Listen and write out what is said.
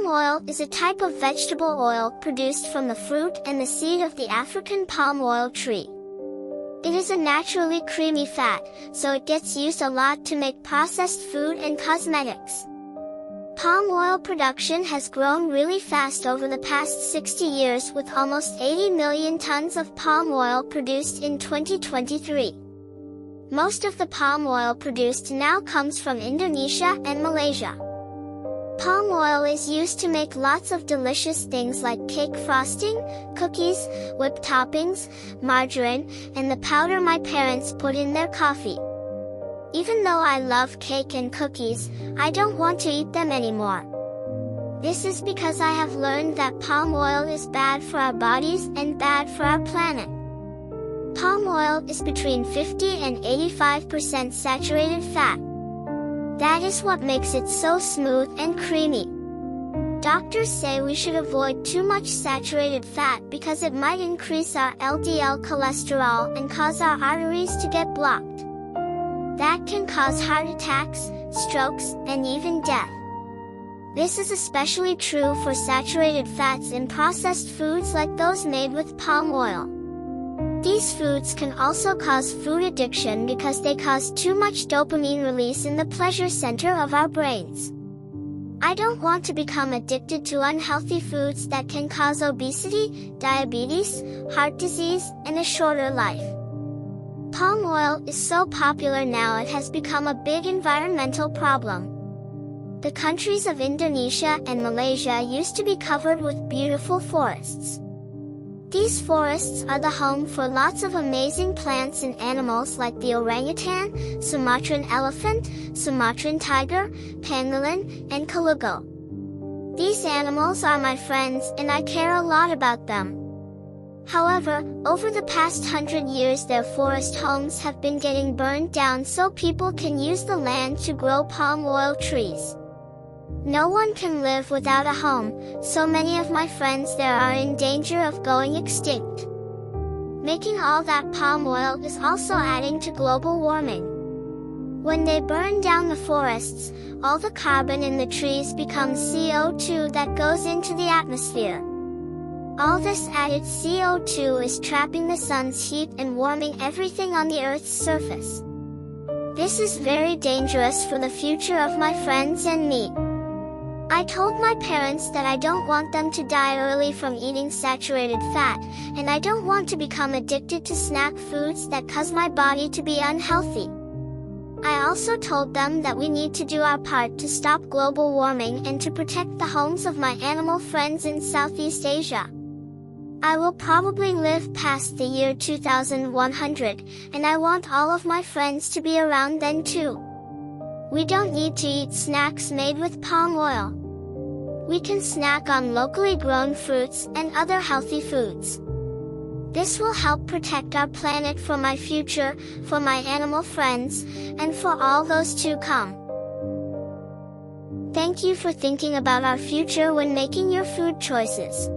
Palm oil is a type of vegetable oil produced from the fruit and the seed of the African palm oil tree. It is a naturally creamy fat, so it gets used a lot to make processed food and cosmetics. Palm oil production has grown really fast over the past 60 years, with almost 80 million tons of palm oil produced in 2023. Most of the palm oil produced now comes from Indonesia and Malaysia. Palm oil is used to make lots of delicious things like cake frosting, cookies, whipped toppings, margarine, and the powder my parents put in their coffee. Even though I love cake and cookies, I don't want to eat them anymore. This is because I have learned that palm oil is bad for our bodies and bad for our planet. Palm oil is between 50 and 85% saturated fat. That is what makes it so smooth and creamy. Doctors say we should avoid too much saturated fat because it might increase our LDL cholesterol and cause our arteries to get blocked. That can cause heart attacks, strokes, and even death. This is especially true for saturated fats in processed foods like those made with palm oil. These foods can also cause food addiction because they cause too much dopamine release in the pleasure center of our brains. I don't want to become addicted to unhealthy foods that can cause obesity, diabetes, heart disease, and a shorter life. Palm oil is so popular now it has become a big environmental problem. The countries of Indonesia and Malaysia used to be covered with beautiful forests. These forests are the home for lots of amazing plants and animals like the orangutan, Sumatran elephant, Sumatran tiger, pangolin, and kalugo. These animals are my friends and I care a lot about them. However, over the past 100 years their forest homes have been getting burned down so people can use the land to grow palm oil trees. No one can live without a home, so many of my friends there are in danger of going extinct. Making all that palm oil is also adding to global warming. When they burn down the forests, all the carbon in the trees becomes CO2 that goes into the atmosphere. All this added CO2 is trapping the sun's heat and warming everything on the Earth's surface. This is very dangerous for the future of my friends and me. I told my parents that I don't want them to die early from eating saturated fat, and I don't want to become addicted to snack foods that cause my body to be unhealthy. I also told them that we need to do our part to stop global warming and to protect the homes of my animal friends in Southeast Asia. I will probably live past the year 2100, and I want all of my friends to be around then too. We don't need to eat snacks made with palm oil. We can snack on locally grown fruits and other healthy foods. This will help protect our planet for my future, for my animal friends, and for all those to come. Thank you for thinking about our future when making your food choices.